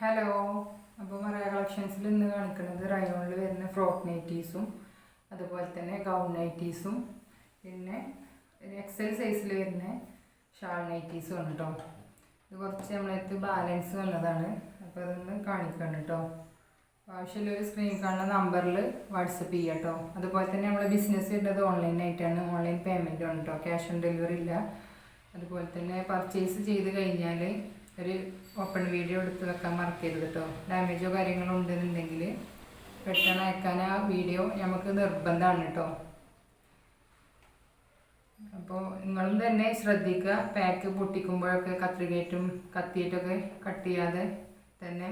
Hello. അപ്പോൾ മറയ കളക്ഷൻസിൽ ഇന്ന് കാണിക്കുന്നത് റയോണിൽ വരുന്ന ഫ്രോക്ക് നൈറ്റീസും അതുപോലെ തന്നെ ഗൗൺ നൈറ്റീസും പിന്നെ ഒരു എക്സൽ സൈസിൽ വരുന്ന ഷാൾ നൈറ്റീസും ആണ് കേട്ടോ. ഇത് കുറച്ച് നമ്മളടുത്ത് ബാലൻസ് വന്നതാണ്, അപ്പോൾ അതൊന്ന് കാണിക്കണം കേട്ടോ. ആവശ്യമുള്ള ഒരു സ്ക്രീൻ കാണുന്ന നമ്പറിൽ വാട്സപ്പ് ചെയ്യാം കേട്ടോ. അതുപോലെ തന്നെ നമ്മളെ ബിസിനസ് വരുന്നത് ഓൺലൈനായിട്ടാണ്, ഓൺലൈൻ പേയ്മെൻറ്റ് ആണ് കേട്ടോ, ക്യാഷ് ഓൺ ഡെലിവറി ഇല്ല. അതുപോലെ തന്നെ പർച്ചേസ് ചെയ്ത് കഴിഞ്ഞാൽ ഒരു ഓപ്പൺ വീഡിയോ എടുത്ത് വെക്കാൻ മറക്കരുത് കേട്ടോ. ഡാമേജോ കാര്യങ്ങളോ ഉണ്ടെന്നുണ്ടെങ്കിൽ പെട്ടെന്ന് അയക്കാൻ ആ വീഡിയോ നമുക്ക് നിർബന്ധമാണ് കേട്ടോ. അപ്പോൾ നിങ്ങളും തന്നെ ശ്രദ്ധിക്കുക, പാക്ക് പൊട്ടിക്കുമ്പോഴൊക്കെ കത്തിയിട്ടൊക്കെ കട്ട് ചെയ്യാതെ തന്നെ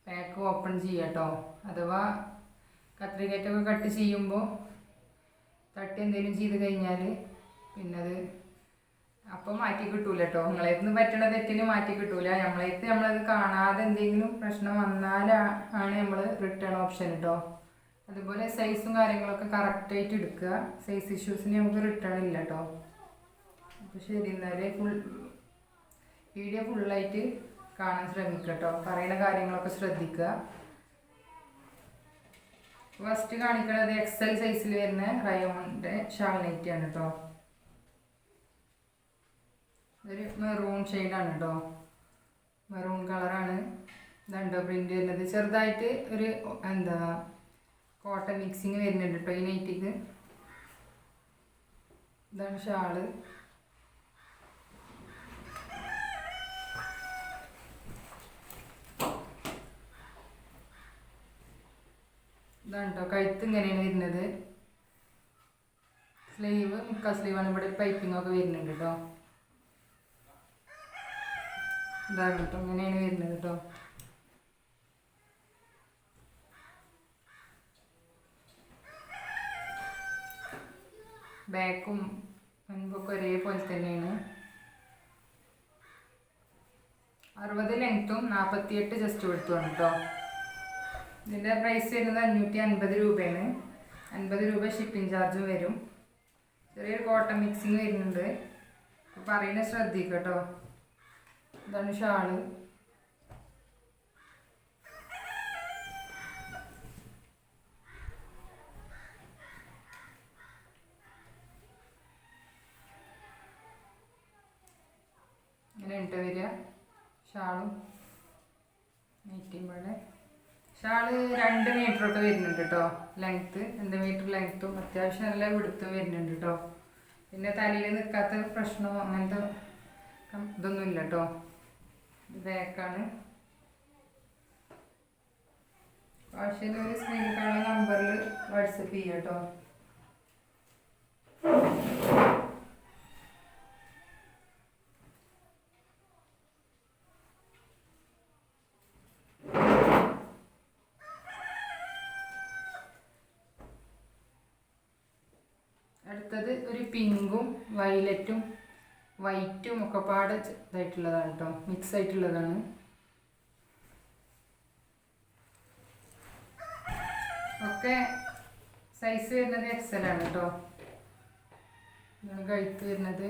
പാക്ക് ഓപ്പൺ ചെയ്യുക കേട്ടോ. അഥവാ കത്രികേറ്റൊക്കെ കട്ട് ചെയ്യുമ്പോൾ തട്ടി എന്തെങ്കിലും ചെയ്ത് കഴിഞ്ഞാൽ പിന്നെ അത് അപ്പം മാറ്റി കിട്ടൂല കേട്ടോ. നിങ്ങളേന്ന് പറ്റണ തെറ്റിന് മാറ്റി കിട്ടൂല. നമ്മളത് കാണാതെ എന്തെങ്കിലും പ്രശ്നം വന്നാലാണ് നമ്മൾ റിട്ടേൺ ഓപ്ഷൻ കേട്ടോ. അതുപോലെ സൈസും കാര്യങ്ങളൊക്കെ കറക്റ്റായിട്ട് എടുക്കുക. സൈസ് ഇഷ്യൂസിന് നമുക്ക് റിട്ടേൺ ഇല്ല കേട്ടോ. അപ്പോൾ ശരി, എന്നാലേ വീഡിയോ ഫുള്ളായിട്ട് കാണാൻ ശ്രമിക്കുക കേട്ടോ. പറയുന്ന കാര്യങ്ങളൊക്കെ ശ്രദ്ധിക്കുക. ഫസ്റ്റ് കാണിക്കുന്നത് എക്സൽ സൈസിൽ വരുന്ന റയോണിൻ്റെ ഷാൾ നൈറ്റിയാണ് കേട്ടോ. ഒരു മെറൂൺ ഷെയ്ഡാണ് കേട്ടോ, മെറൂൺ കളറാണ്. ഇതുണ്ടോ പ്രിൻ്റ് വരുന്നത്. ചെറുതായിട്ട് ഒരു കോട്ടൺ മിക്സിങ് വരുന്നുണ്ട് കേട്ടോ ഈ നൈറ്റിക്ക്. ഇതാണ് ഷാള്. ഇതാണ് കേട്ടോ കഴുത്ത് ഇങ്ങനെയാണ് വരുന്നത്. സ്ലീവ് മുക്കാൽ സ്ലീവാണ്. ഇവിടെ പൈപ്പിംഗ് ഒക്കെ വരുന്നുണ്ട് കേട്ടോ. ഇതാണ് കേട്ടോ, ഇങ്ങനെയാണ് വരുന്നത് കേട്ടോ. ബാക്കും മുൻപൊക്കെ ഒരേപോലെ തന്നെയാണ്. 60 ലെങ്ത്തും 48 ജസ്റ്റ് കൊടുത്തുമാണ് കേട്ടോ. ഇതിൻ്റെ പ്രൈസ് വരുന്നത് 550 രൂപയാണ്. 50 രൂപ ഷിപ്പിംഗ് ചാർജും വരും. ചെറിയൊരു കോട്ടൺ മിക്സിങ് വരുന്നുണ്ട്. അപ്പോൾ പറയുന്നത് ശ്രദ്ധിക്കുക കേട്ടോ. ഇതാണ് ഷാള്. ഇങ്ങനെ ഉണ്ട് വരിക ഷാളും നൈറ്റിയുമ്പോൾ. ഷാള് 2 മീറ്ററൊക്കെ വരുന്നുണ്ട് കേട്ടോ ലെങ്ത്ത്. 2 മീറ്റർ ലെങ്ത്തും അത്യാവശ്യം നല്ല വിടുത്തും വരുന്നുണ്ട് കേട്ടോ. പിന്നെ തലയിൽ നിൽക്കാത്ത പ്രശ്നമോ അങ്ങനത്തെ ഇതൊന്നുമില്ല കേട്ടോ. ബാക്കാണ്. ആവശ്യമുള്ള ഒരു സ്ക്രീനിൽ കാണുന്ന നമ്പറിൽ വാട്സപ്പ് ചെയ്യാം കേട്ടോ. അടുത്തത് ഒരു പിങ്കും വയലറ്റും വൈറ്റും ഒക്കെ പാടെ ഇതായിട്ടുള്ളതാണ് കേട്ടോ, മിക്സ് ആയിട്ടുള്ളതാണ്. ഒക്കെ സൈസ് വരുന്നത് എക്സൽ ആണ് കേട്ടോ. ഇതാണ് കഴുത്ത് വരുന്നത്.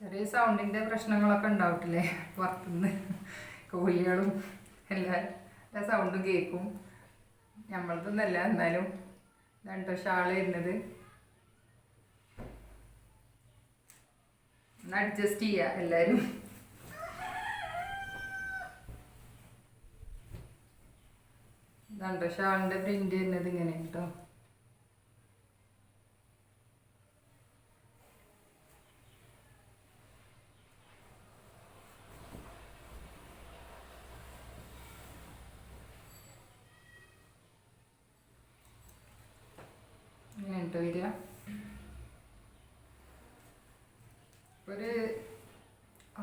ചെറിയ സൗണ്ടിൻ്റെ പ്രശ്നങ്ങളൊക്കെ ഉണ്ടാവട്ടില്ലേ പുറത്തുനിന്ന്, കോഴികളും എല്ലാ സൗണ്ടും കേൾക്കും. നമ്മളതൊന്നല്ല, എന്നാലും ഇതാണ് ഷാള് വരുന്നത്. ഒന്ന് അഡ്ജസ്റ്റ് ചെയ്യുക എല്ലാവരും. ഇതാണ് ഷാളിൻ്റെ പ്രിൻ്റ് വരുന്നത് ഇങ്ങനെ കേട്ടോ. വരിക ഒരു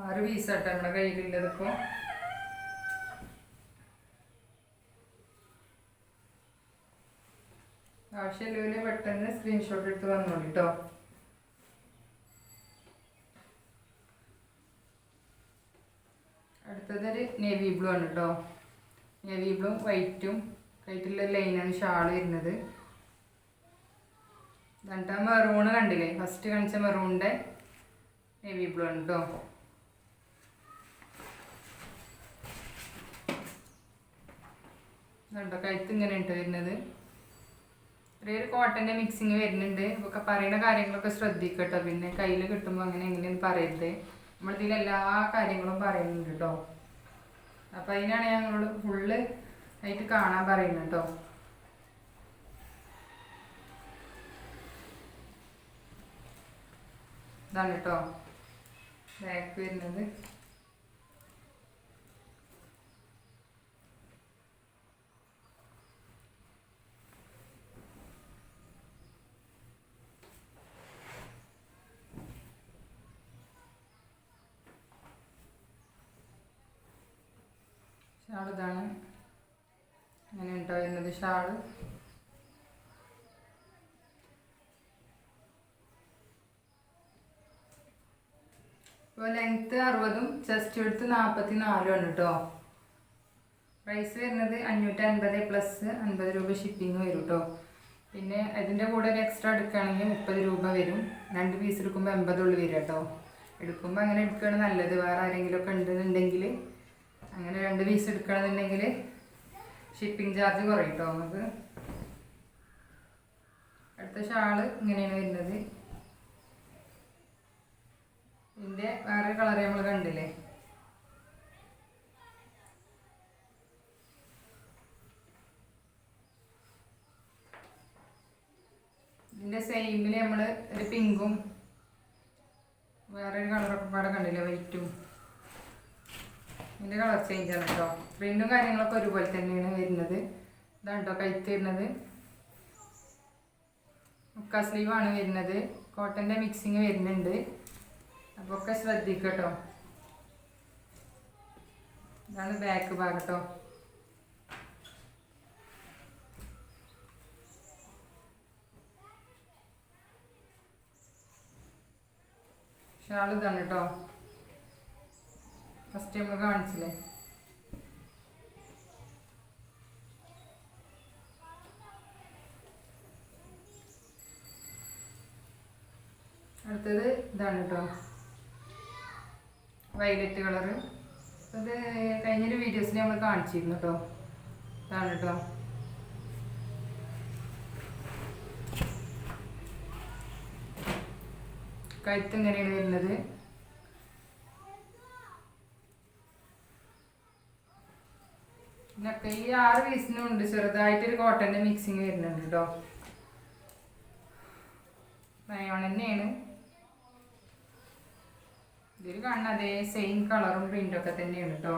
6 പീസാട്ടോ നമ്മുടെ കയ്യിലുള്ളത്. ഇപ്പോൾ ആവശ്യമില്ല പെട്ടെന്ന് സ്ക്രീൻഷോട്ട് എടുത്ത് വന്നോളൂ കേട്ടോ. അടുത്തതൊരു നേവി ബ്ലൂ ആണ് കേട്ടോ. നേവി ബ്ലൂ വൈറ്റും വൈറ്റുള്ള ലൈനാണ് ഷാൾ വരുന്നത്. എന്നിട്ട് മെറൂണ് കണ്ടില്ലേ, ഫസ്റ്റ് കാണിച്ച മെറൂണിൻ്റെ നേവി ബ്ലൂ ആണ് കേട്ടോ. ഇതുണ്ടോ കഴുത്ത് ഇങ്ങനെ ഉണ്ട് വരുന്നത്. ചെറിയൊരു കോട്ടൻ്റെ മിക്സിങ് വരുന്നുണ്ട്. ഒക്കെ പറയുന്ന കാര്യങ്ങളൊക്കെ ശ്രദ്ധിക്കട്ടോ. പിന്നെ കയ്യിൽ കിട്ടുമ്പോൾ അങ്ങനെ എങ്ങനെയൊന്നും പറയരുത്. നമ്മളിതിൽ എല്ലാ കാര്യങ്ങളും പറയുന്നുണ്ട് കേട്ടോ. അപ്പം അതിനാണ് ഞങ്ങളോട് ഫുള്ള് ആയിട്ട് കാണാൻ പറയുന്നത് കേട്ടോ. ഇതാണ് കേട്ടോ ബാക്ക് വരുന്നത്. ഷാൾ ഇതാണ്, ഇങ്ങനെ ഉണ്ടോ വരുന്നത് ഷാള്. ഇപ്പോൾ ലെങ്ത്ത് 60ഉം ചെസ്റ്റ് എടുത്ത് 44 ആണ് കേട്ടോ. പ്രൈസ് വരുന്നത് 550 പ്ലസ് 50 രൂപ ഷിപ്പിംഗ് വരും കേട്ടോ. പിന്നെ അതിൻ്റെ കൂടെ ഒരു എക്സ്ട്രാ എടുക്കുകയാണെങ്കിൽ 30 രൂപ വരും. 2 പീസ് എടുക്കുമ്പോൾ 80 ഉള്ളു വരും കേട്ടോ. എടുക്കുമ്പോൾ അങ്ങനെ എടുക്കുകയാണ് നല്ലത്. വേറെ ആരെങ്കിലുമൊക്കെ ഉണ്ടെന്നുണ്ടെങ്കിൽ അങ്ങനെ 2 പീസ് എടുക്കണമെന്നുണ്ടെങ്കിൽ ഷിപ്പിംഗ് ചാർജ് കുറയും കേട്ടോ നമുക്ക്. അടുത്ത ഷാള് ഇങ്ങനെയാണ് വരുന്നത്. ഇതിൻ്റെ വേറെ കളർ നമ്മൾ കണ്ടില്ലേ. ഇതിൻ്റെ സെയിമിൽ നമ്മൾ ഒരു പിങ്കും വേറൊരു കളറൊക്കെ പാടെ കണ്ടില്ലേ, വൈറ്റും. ഇതിൻ്റെ കളർ ചേഞ്ച് ആണ് കേട്ടോ. പ്രിൻറ്റും കാര്യങ്ങളൊക്കെ ഒരുപോലെ തന്നെയാണ് വരുന്നത്. ഇതാണ് കേട്ടോ കഴുത്ത് വരുന്നത്. മുക്കാ സ്ലീവാണ് വരുന്നത്. കോട്ടൻ്റെ മിക്സിങ് വരുന്നുണ്ട്. അപ്പോൾ ഒക്കെ ശ്രദ്ധിക്കട്ടോ. ഇതാണ് ബാക്ക് ഭാഗം കേട്ടോ. ഷാൾ ഇതാണ് കേട്ടോ. ഫസ്റ്റ് നമ്മൾ കാണിച്ചില്ലേ. അടുത്തത് ഇതാണ് കേട്ടോ വയലറ്റ് കളറ്. അത് കഴിഞ്ഞൊരു വീഡിയോസിൽ നമ്മൾ കാണിച്ചിരുന്നു കേട്ടോ. ഇതാണ് കേട്ടോ. കഴുത്ത് ഇങ്ങനെയാണ് വരുന്നത്. പിന്നെ ഈ 6 പീസിനും ഉണ്ട് ചെറുതായിട്ടൊരു കോട്ടൻ്റെ മിക്സിങ് വരുന്നുണ്ട് കേട്ടോ. റയോൺ തന്നെയാണ് ഇതിൽ കാണുന്ന അതേ സെയിം കളറും പ്രിൻ്റൊക്കെ തന്നെയാണ് കേട്ടോ.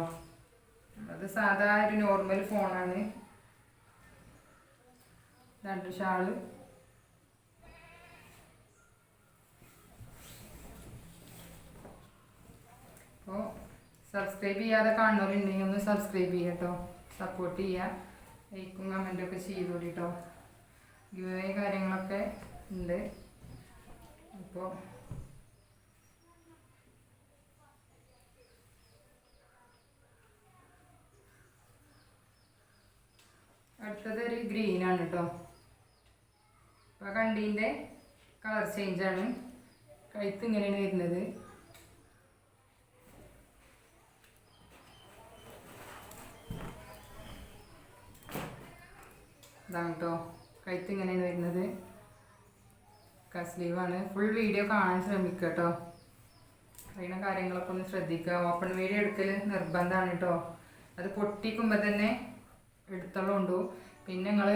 അത് സാധാ ഒരു നോർമൽ ഫോണാണ്. രണ്ട് ഷാള്. അപ്പോൾ സബ്സ്ക്രൈബ് ചെയ്യാതെ കാണുന്നവരുണ്ടെങ്കിൽ ഒന്ന് സബ്സ്ക്രൈബ് ചെയ്യുക കേട്ടോ. സപ്പോർട്ട് ചെയ്യുക. ലൈക്കും കമൻറ്റൊക്കെ ചെയ്തോളി കേട്ടോ. ഗിവ് അവേ കാര്യങ്ങളൊക്കെ ഉണ്ട്. അപ്പോൾ അടുത്തത് ഒരു ഗ്രീനാണ് കേട്ടോ. അപ്പോൾ കണ്ടീൻ്റെ കളർ ചേഞ്ചാണ്. കഴുത്ത് ഇങ്ങനെയാണ് വരുന്നത്. ഇതാണ് കേട്ടോ കഴുത്ത് ഇങ്ങനെയാണ് വരുന്നത്. സ്ലീവാണ്. ഫുൾ വീഡിയോ കാണാൻ ശ്രമിക്കുക കേട്ടോ. അറിയുന്ന കാര്യങ്ങളൊക്കെ ഒന്ന് ശ്രദ്ധിക്കുക. ഓപ്പൺ വീഡിയോ എടുക്കൽ നിർബന്ധമാണ് കേട്ടോ. അത് പൊട്ടിക്കുമ്പോൾ തന്നെ എടുത്തോളുണ്ടു. പിന്നെ നിങ്ങൾ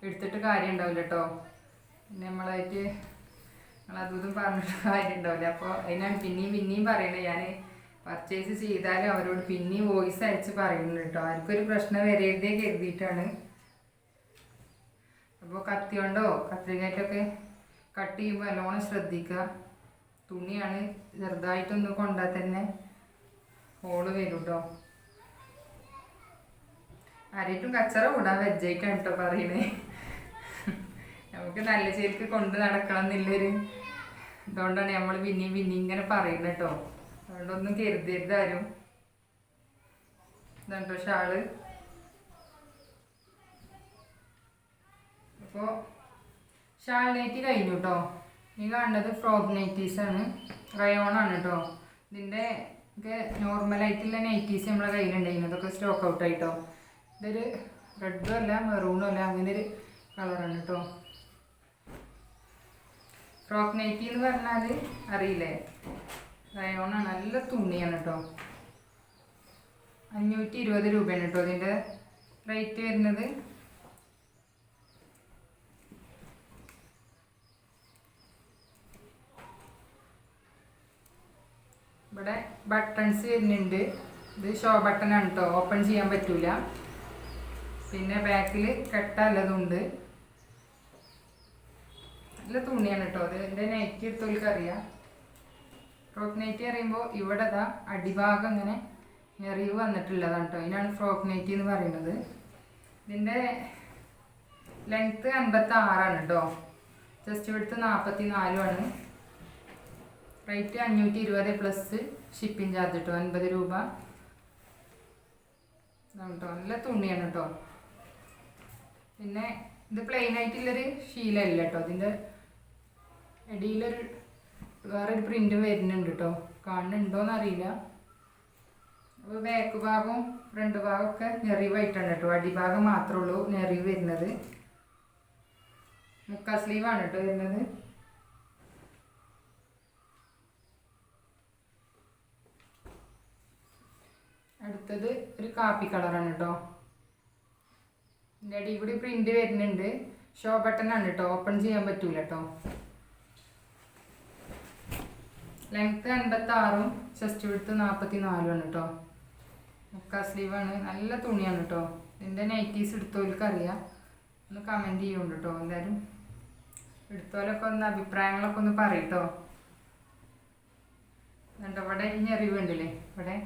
എടുത്തിട്ട് കാര്യം ഉണ്ടാവില്ല കേട്ടോ. പിന്നെ നമ്മളായിട്ട് നിങ്ങളതും പറഞ്ഞിട്ട് കാര്യം ഉണ്ടാവില്ല. അപ്പോൾ അതിനാണ് പിന്നെയും പറയണത്. ഞാൻ പർച്ചേസ് ചെയ്താലും അവരോട് പിന്നെയും വോയിസ് അയച്ച് പറയുന്നുണ്ട് കേട്ടോ. ആർക്കൊരു പ്രശ്നം വരരുതേ കരുതിയിട്ടാണ്. അപ്പോൾ കത്തി കൊണ്ടോ കത്രികയായിട്ടൊക്കെ കട്ട് ചെയ്യുമ്പോൾ നല്ലോണം ശ്രദ്ധിക്കുക. തുണിയാണ് ചെറുതായിട്ടൊന്ന് കൊണ്ടാൽ തന്നെ ഹോള് വരും കേട്ടോ. ആരെയിട്ടും കച്ചറ കൂടാൻ വെജായിട്ടാണ് കേട്ടോ പറയണേ. നമുക്ക് നല്ല ചേർക്ക് കൊണ്ട് നടക്കണം എന്നുള്ളൊരു ഇതുകൊണ്ടാണ് നമ്മൾ പിന്നെയും ഇങ്ങനെ പറയുന്നത് കേട്ടോ. അതുകൊണ്ടൊന്നും കരുതരുത് ആരും. ഇതുണ്ടോ ഷാള്. അപ്പോൾ ഷാൾ നൈറ്റി കഴിഞ്ഞു കേട്ടോ. ഈ കാണുന്നത് ഫ്രോക്ക് നൈറ്റീസാണ്, റയോണാണ് കേട്ടോ. ഇതിൻ്റെ ഒക്കെ നോർമലായിട്ടുള്ള നൈറ്റീസ് നമ്മളെ കയ്യിലുണ്ടായിരുന്നു, അതൊക്കെ സ്റ്റോക്ക് ഔട്ട് ആയിട്ടോ. ഇതൊരു റെഡും അല്ല മെറൂണും അല്ല, അങ്ങനെ ഒരു കളറാണ് കേട്ടോ. ഫ്രോക്ക് നൈറ്റി എന്ന് പറഞ്ഞാൽ അറിയില്ലേ, റയോണാണ്, നല്ല തുണിയാണ് കേട്ടോ. 520 രൂപയാണ് കേട്ടോ ഇതിൻ്റെ റേറ്റ് വരുന്നത്. ഇവിടെ ബട്ടൺസ് വരുന്നുണ്ട്. ഇത് ഷോ ബട്ടണാണ് കേട്ടോ, ഓപ്പൺ ചെയ്യാൻ പറ്റൂല. പിന്നെ ബാക്കിൽ കെട്ടല്ലതുണ്ട്. നല്ല തുണിയാണ് കേട്ടോ. അത് എൻ്റെ നൈറ്റി എടുത്തവർക്ക് അറിയാം. ഫ്രോക്ക് നൈറ്റി അറിയുമ്പോൾ ഇവിടെ ഇതാ അടിഭാഗം ഇങ്ങനെ ഞെറിവ് വന്നിട്ടുള്ളതാണ് കേട്ടോ. ഇതിനാണ് ഫ്രോക്ക് നൈറ്റി എന്ന് പറയുന്നത്. ഇതിൻ്റെ ലെങ്ത്ത് 56 കേട്ടോ. Chest width 44 rate 520 plus shipping charge കേട്ടോ, 50 രൂപ കേട്ടോ. നല്ല തുണിയാണ് കേട്ടോ. പിന്നെ ഇത് പ്ലെയിൻ ആയിട്ടുള്ളൊരു ശീലമല്ല കേട്ടോ. ഇതിൻ്റെ ഇടയിലൊരു വേറൊരു പ്രിൻ്റ് വരുന്നുണ്ട് കേട്ടോ, കാണുന്നുണ്ടോയെന്നറിയില്ല. അപ്പോൾ ബാക്ക് ഭാഗവും ഫ്രണ്ട് ഭാഗമൊക്കെ നെറിവായിട്ടാണ് കേട്ടോ. അടിഭാഗം മാത്രമേ ഉള്ളൂ നെറിവ് വരുന്നത്. മുക്കാ സ്ലീവാണ് കേട്ടോ വരുന്നത്. അടുത്തത് ഒരു കാപ്പി കളറാണ് കേട്ടോ. ഇതിൻ്റെ അടിയിൽ കൂടി പ്രിൻ്റ് വരുന്നുണ്ട്. ഷോ ബട്ടണാണ് കേട്ടോ, ഓപ്പൺ ചെയ്യാൻ പറ്റൂല കേട്ടോ. ലെങ്ത്ത് 56 ചെസ്റ്റ് വിഡ്ത്ത് 44 കേട്ടോ. മുക്കാ സ്ലീവാണ്, നല്ല തുണിയാണ് കേട്ടോ. ഇതിൻ്റെ നൈറ്റീസ് എടുത്തവർക്ക് അറിയാം, ഒന്ന് കമൻറ്റ് ചെയ്യുന്നുണ്ട് കേട്ടോ. എല്ലാവരും എടുത്തവരൊക്കെ ഒന്ന് അഭിപ്രായങ്ങളൊക്കെ ഒന്ന് പറയട്ടോ. എന്നിട്ട് ഇവിടെ ഈ ഞെറിവ് ഉണ്ടല്ലേ ഇവിടെ,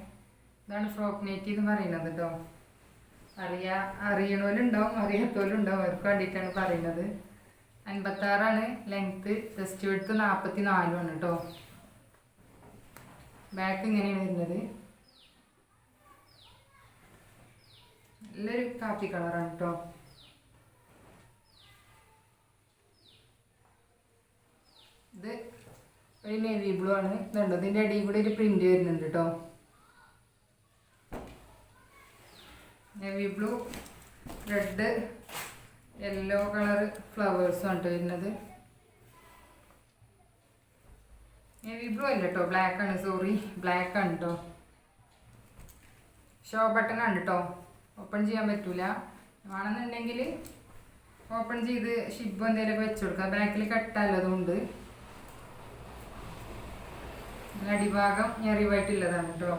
ഇതാണ് ഫ്രോക്ക് നൈറ്റി എന്ന് പറയുന്നത് കേട്ടോ. അറിയണോലുണ്ടാവും, അറിയാത്തവരുണ്ടാവും, അവർക്ക് വേണ്ടിയിട്ടാണ് പറയുന്നത്. 56 ലെങ്ത്ത്, ചെസ്റ്റ് വിഡ്ത്ത് 44 കേട്ടോ. ബാക്ക് ഇങ്ങനെയാണ് വരുന്നത്. നല്ലൊരു കാപ്പി കളറാണ് കേട്ടോ. ഇത് ഒരു നേവി ബ്ലൂ ആണ്. ഇതുണ്ടോ, ഇതിൻ്റെ അടിയിൽ കൂടെ ഒരു പ്രിൻ്റ് വരുന്നുണ്ട് കേട്ടോ. Navy blue, red, yellow colour ഫ്ലവേഴ്സും കേട്ടോ വരുന്നത്. നേവി ബ്ലൂ അല്ല കേട്ടോ, ബ്ലാക്ക് ആണ്, സോറി ബ്ലാക്ക് ആണ് കേട്ടോ. ഷോ ബട്ടൺ ആണ് കേട്ടോ, ഓപ്പൺ ചെയ്യാൻ പറ്റൂല. വേണമെന്നുണ്ടെങ്കിൽ ഓപ്പൺ ചെയ്ത് ഷിബ് എന്തെങ്കിലുമൊക്കെ വെച്ച് കൊടുക്കാം. ബാക്കിൽ കെട്ടല്ലതുകൊണ്ട് അടിഭാഗം ഞെറിവായിട്ടുള്ളതാണ് കേട്ടോ.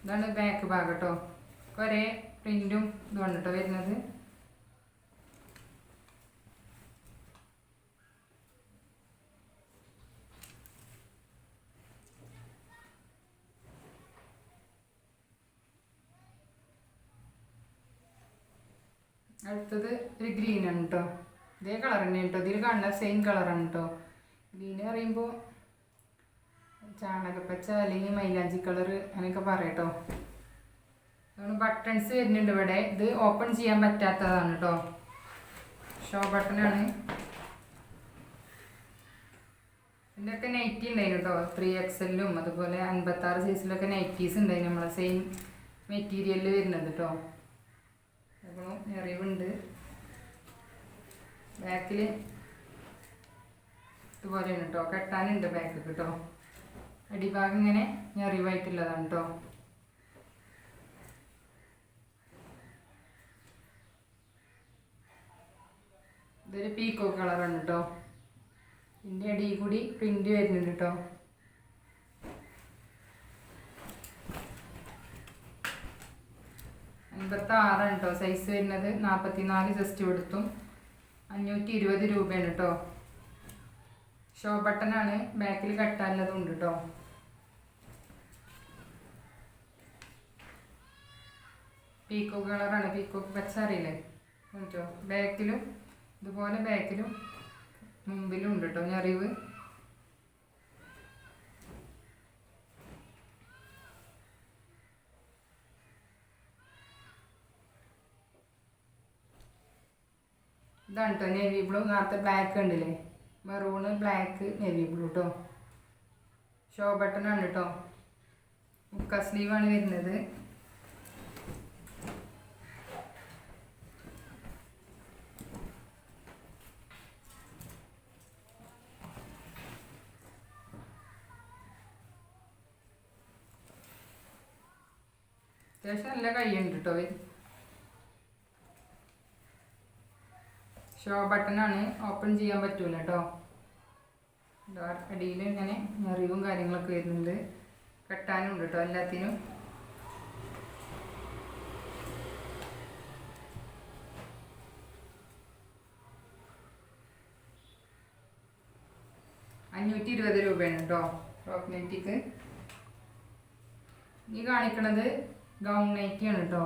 ഇതാണ് ബാക്ക് ഭാഗം കേട്ടോ. ഒരേ പ്രിൻറ്റും ഇതുമാണ് കേട്ടോ വരുന്നത്. അടുത്തത് ഒരു ഗ്രീനാണ് കേട്ടോ. ഇതേ കളർ തന്നെയാണ് കേട്ടോ. ഇതിൽ കാണുന്ന സെയിം കളറാണ് കേട്ടോ. ഗ്രീൻ പറയുമ്പോൾ ചാണകപ്പച്ച അല്ലെങ്കിൽ മൈലാഞ്ചി കളർ അങ്ങനെയൊക്കെ പറയട്ടോ. അതുകൊണ്ട് ബട്ടൺസ് വരുന്നുണ്ട് ഇവിടെ. ഇത് ഓപ്പൺ ചെയ്യാൻ പറ്റാത്തതാണ് കേട്ടോ, ഷോ ബട്ടണാണ്. ഇതിൻ്റെയൊക്കെ നൈറ്റി ഉണ്ടായിരുന്നു കേട്ടോ. 3XL അതുപോലെ 56 സൈസിലൊക്കെ നൈറ്റീസ് ഉണ്ടായിരുന്നു, നമ്മളെ സെയിം മെറ്റീരിയലിൽ വരുന്നത് കേട്ടോ. അപ്പോൾ ഞെറിവുണ്ട്. ബാക്കിൽ ഇതുപോലെയാണ് കേട്ടോ, കെട്ടാനുണ്ട് ബാക്ക് കേട്ടോ. അടിഭാഗം ഇങ്ങനെ ഞെറിവായിട്ടുള്ളതാണ് കേട്ടോ. ഇതൊരു പീക്കോ കളറാണ് കേട്ടോ. ഇതിൻ്റെ അടിയിൽ കൂടി പ്രിൻ്റ് വരുന്നുണ്ട് കേട്ടോ. $56 കേട്ടോ സൈസ് വരുന്നത്. 44 ജസ്റ്റ് കൊടുത്തും 520 രൂപയാണ് കേട്ടോ. ഷോ ബട്ടണാണ്, ബാക്കിൽ കെട്ടാനുള്ളതും ഉണ്ട് കേട്ടോ. പീക്കോക്ക് കളറാണ്, പീക്കോക്ക് പച്ച അറിയില്ലേ കേട്ടോ. ബാക്കിലും ഇതുപോലെ ബാക്കിലും മുമ്പിലും ഉണ്ട് കേട്ടോ ഞെറിവ്. ഇതാണ് കേട്ടോ നേവി ബ്ലൂ. നേരത്തെ ബ്ലാക്ക് ഉണ്ടല്ലേ, മെറൂണ് ബ്ലാക്ക് നേവി ബ്ലൂ കേട്ടോ. ഷോ ബട്ടണാണ് കേട്ടോ. മുക്ക സ്ലീവാണ് വരുന്നത്. അത്യാവശ്യം നല്ല കൈയുണ്ട് കേട്ടോ. ഷോ ബട്ടണാണ്, ഓപ്പൺ ചെയ്യാൻ പറ്റൂല കേട്ടോ. അടിയിൽ ഇങ്ങനെ ഞെറിവും കാര്യങ്ങളൊക്കെ വരുന്നുണ്ട്. കെട്ടാനും ഉണ്ട് കേട്ടോ എല്ലാത്തിനും. ₹520 കേട്ടോ ഫ്രോക്ക് നൈറ്റിക്ക്. ഈ കാണിക്കണത് ഗൗൺ നൈറ്റിയാണ് കേട്ടോ.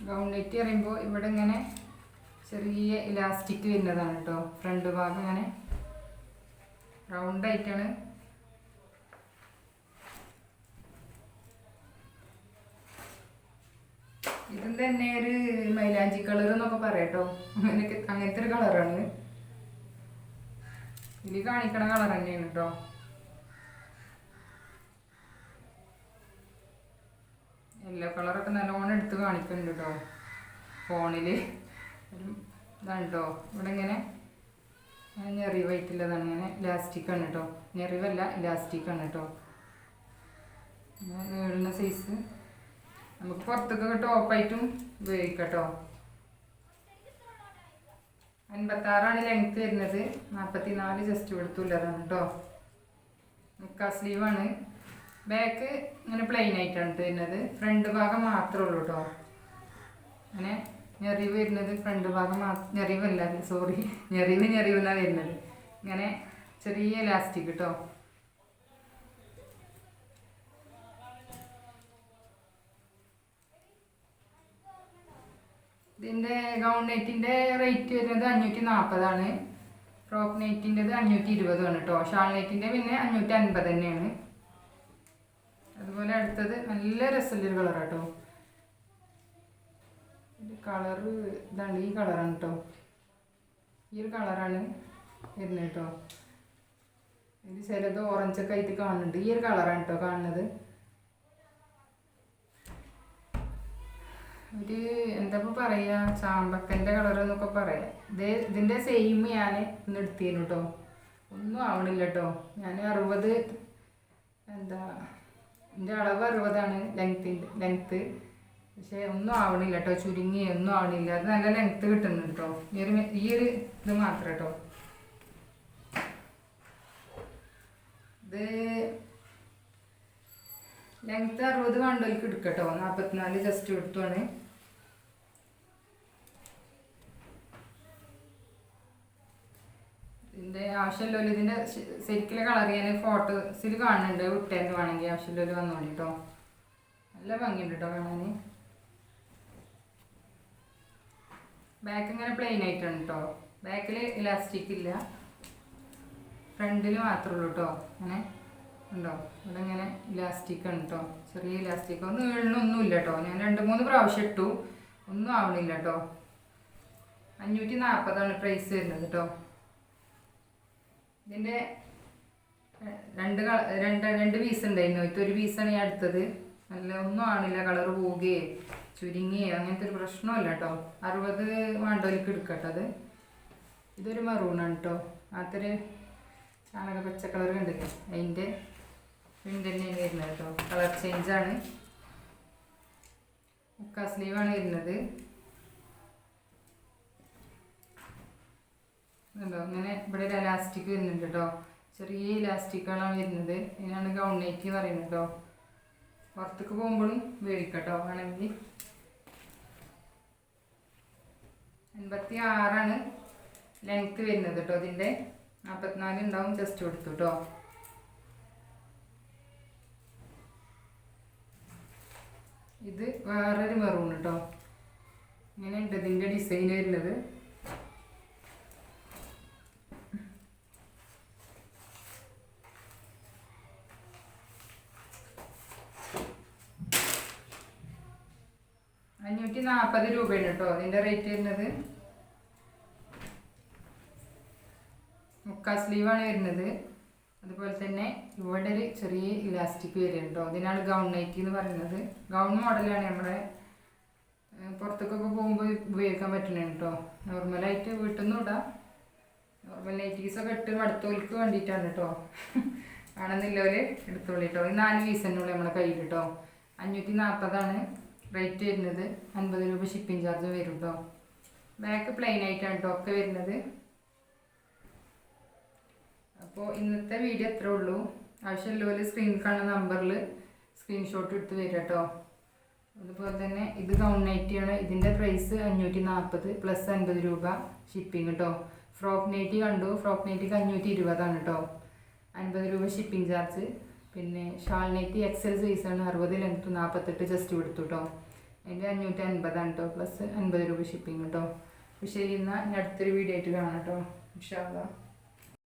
ഗൗൺ നൈറ്റി പറയുമ്പോൾ ഇവിടെ ഇങ്ങനെ ചെറിയ ഇലാസ്റ്റിക് വരുന്നതാണ് കേട്ടോ. ഫ്രണ്ട് ഭാഗം ഇങ്ങനെ റൗണ്ടായിട്ടാണ്. ഇതും തന്നെ ഒരു മൈലാഞ്ചി കളർ എന്നൊക്കെ പറയാം കേട്ടോ. അങ്ങനത്തെ ഒരു കളറാണ് ഇതിൽ കാണിക്കണ കളർ തന്നെയാണ് കേട്ടോ. യെല്ലോ കളറൊക്കെ നല്ലോണം എടുത്ത് കാണിക്കുന്നുണ്ട് കേട്ടോ ഫോണിൽ. ഇതാണ് കേട്ടോ. ഇവിടെ ഇങ്ങനെ ഞെറിവായിട്ടുള്ളതാണ്. ഇങ്ങനെ ഇലാസ്റ്റിക്കാണ് കേട്ടോ. ഞെറിവല്ല, ഇലാസ്റ്റിക്കാണ് കേട്ടോ. നീളുന്ന സൈസ് നമുക്ക് പുറത്തൊക്കെ ടോപ്പായിട്ടും ഉപയോഗിക്കാം കേട്ടോ. 56 ലെങ്ത്ത് വരുന്നത്. 44 ജസ്റ്റ് കൊടുത്തുള്ളതാണ് കേട്ടോ. മുക്കാ സ്ലീവാണ്. ബാക്ക് ഇങ്ങനെ പ്ലെയിൻ ആയിട്ടാണ് വരുന്നത്. ഫ്രണ്ട് ഭാഗം മാത്രമേ ഉള്ളൂ കേട്ടോ. അങ്ങനെ ഞെറിവ് വരുന്നത് ഫ്രണ്ട് ഭാഗം ഞെറിവല്ല, സോറി, ഞെറിവെന്നാണ് വരുന്നത്. ഇങ്ങനെ ചെറിയ ഇലാസ്റ്റിക് കേട്ടോ. ഇതിൻ്റെ ഗൗൺ നൈറ്റിൻ്റെ റേറ്റ് വരുന്നത് 540 ഫ്രോക്ക് നൈറ്റിൻ്റെത് 520 കേട്ടോ. ഷാൾ നൈറ്റിൻ്റെ പിന്നെ 550 തന്നെയാണ്. അതുപോലെ അടുത്തത് നല്ല രസമുള്ളൊരു കളറാണ് കേട്ടോ. ഇത് കളറ് ഇതാണ്, ഈ കളറാണ് കേട്ടോ. ഈ ഒരു കളറാണ് വരുന്നത് കേട്ടോ. ഇത് ചിലത് ഓറഞ്ചൊക്കെ ആയിട്ട് കാണുന്നുണ്ട്. ഈ ഒരു കളറാണ് കേട്ടോ കാണുന്നത്. ഒരു എന്താ ഇപ്പോൾ പറയുക, ചാമ്പക്കൻ്റെ കളർ എന്നൊക്കെ പറയാം. ഇതിൻ്റെ സെയിം ഞാൻ ഇന്ന് എടുത്തിരുന്നു കേട്ടോ. ഒന്നും ആവണില്ല കേട്ടോ. ഞാൻ 60, എന്താ എൻ്റെ അളവ് 60 ലെങ്ത്ത്. പക്ഷേ ഒന്നും ആവണില്ല കേട്ടോ. ചുരുങ്ങി ഒന്നും ആവണില്ല. അത് നല്ല ലെങ്ത്ത് കിട്ടുന്നുണ്ട് കേട്ടോ. ഈ ഒരു ഇത് മാത്രം കേട്ടോ. ഇത് ലെങ്ത്ത് 60 കണ്ടോൽക്ക് എടുക്കട്ടോ. 44 ജസ്റ്റ് എടുത്തുമാണ്. ഇതിൻ്റെ ആവശ്യമില്ലല്ലോ. ഇതിൻ്റെ ശരിക്കുള്ള കളർ ഞാൻ ഫോട്ടോസിൽ കാണുന്നുണ്ട്. വിട്ടേന്ന് വേണമെങ്കിൽ ആവശ്യമില്ലല്ലോ വന്നോളി കേട്ടോ. നല്ല ഭംഗിയുണ്ട് കേട്ടോ കാണാൻ. ബാക്ക് ഇങ്ങനെ പ്ലെയിൻ ആയിട്ടാണ് കേട്ടോ. ബാക്കിൽ ഇലാസ്റ്റിക് ഇല്ല, ഫ്രണ്ടിൽ മാത്രമേ ഉള്ളൂ കേട്ടോ. അങ്ങനെ ഉണ്ടോ, ഇവിടെ ഇങ്ങനെ ഇലാസ്റ്റിക്കാണ് കേട്ടോ. ചെറിയ ഇലാസ്റ്റിക്. ഒന്നും നീളണമൊന്നുമില്ല കേട്ടോ. ഞാൻ 2-3 പ്രാവശ്യം ഇട്ടു, ഒന്നും ആവണില്ല കേട്ടോ. 540 പ്രൈസ് വരുന്നത് കേട്ടോ. ഇതിൻ്റെ രണ്ട് പീസ് ഉണ്ടായിരുന്നു. ഇതൊരു പീസാണ് ഞാൻ എടുത്തത്. നല്ല ഒന്നും ആണില്ല. കളർ പോവുകയോ ചുരുങ്ങിയോ അങ്ങനത്തെ ഒരു പ്രശ്നമില്ല കേട്ടോ. 60 വേണ്ടവർക്ക് എടുക്കട്ടോ. ഇതൊരു മറൂണാണ് കേട്ടോ. അതൊരു ചാണക പച്ച കളർ കണ്ടില്ലേ, അതിൻ്റെ പ്രിൻ്റ് തന്നെയാണ് വരുന്നത് കേട്ടോ. കളർ ചേഞ്ചാണ്. മുക്കാ സ്ലീവാണ് വരുന്നത്. ഉണ്ടോ അങ്ങനെ ഇവിടെ ഒരു ഇലാസ്റ്റിക് വരുന്നുണ്ട് കേട്ടോ. ചെറിയ ഇലാസ്റ്റിക്കാണ് വരുന്നത്. ഇതിനാണ് ഗൗൺ നൈറ്റി പറയുന്നത് കേട്ടോ. പുറത്തേക്ക് പോകുമ്പോഴും ഉപയോഗിക്കട്ടോ വേണമെങ്കിൽ. 56 ലെങ്ത്ത് വരുന്നത് കേട്ടോ. ഇതിൻ്റെ 44 ഉണ്ടാവും. ജസ്റ്റ് കൊടുത്തു കേട്ടോ. ഇത് വേറൊരു മെറൂൺ കേട്ടോ. ഇങ്ങനെ ഉണ്ട് ഇതിൻ്റെ ഡിസൈൻ വരുന്നത്. 540 രൂപയാണ് കേട്ടോ അതിൻ്റെ റേറ്റ് വരുന്നത്. മുക്കാ സ്ലീവാണ് വരുന്നത്. അതുപോലെ തന്നെ ഇവിടെ ഒരു ചെറിയ ഇലാസ്റ്റിക് വരുന്നുണ്ട് കേട്ടോ. അതിനാണ് ഗൗൺ നൈറ്റി എന്ന് പറയുന്നത്. ഗൗൺ മോഡലാണ് നമ്മുടെ പുറത്തേക്കൊക്കെ പോകുമ്പോൾ ഉപയോഗിക്കാൻ പറ്റുന്നുണ്ട് കേട്ടോ. നോർമലായിട്ട് വീട്ടിൽ നിന്നും ഇടാം. നോർമൽ നൈറ്റീസൊക്കെ ഇട്ട് മടുത്തോൽക്ക് വേണ്ടിയിട്ടാണ് കേട്ടോ. ആണെന്നില്ലവര് എടുത്തോളി കേട്ടോ. ഈ 4 പീസ് തന്നെ ഉള്ളൂ നമ്മളെ കയ്യിൽ കേട്ടോ. 540 റേറ്റ് വരുന്നത്. 50 രൂപ ഷിപ്പിംഗ് ചാർജ് വരും കേട്ടോ. ബാക്ക് പ്ലെയിൻ ആയിട്ടാണ് കേട്ടോ ഒക്കെ വരുന്നത്. അപ്പോൾ ഇന്നത്തെ വീഡിയോ എത്രേ ഉള്ളൂ. ആവശ്യമുള്ളവർ സ്ക്രീനിൽ കാണുന്ന നമ്പറിൽ സ്ക്രീൻഷോട്ട് എടുത്ത് വരിക കേട്ടോ. അതുപോലെ തന്നെ ഇത് ഗൗൺ നൈറ്റിയാണ്. ഇതിൻ്റെ പ്രൈസ് 540 പ്ലസ് 50 രൂപ ഷിപ്പിംഗ് കേട്ടോ. ഫ്രോക്ക് നൈറ്റി കണ്ടു. ഫ്രോക്ക് നൈറ്റിക്ക് 520 കേട്ടോ. 50 രൂപ ഷിപ്പിംഗ് ചാർജ്. പിന്നെ ഷാൾ നൈറ്റി എക്സൽ സൈസാണ്. 60 ലെങ്ത്ത് 48 ജസ്റ്റ് കൊടുത്തു കേട്ടോ. അതിൻ്റെ 550 കേട്ടോ. പ്ലസ് 50 രൂപ ഷിപ്പിംഗ് കേട്ടോ. അപ്പോൾ ശരി, എന്നാൽ ഞാൻ അടുത്തൊരു വീഡിയോ ആയിട്ട് കാണാം കേട്ടോ. ഇൻഷാ അല്ലാഹ്.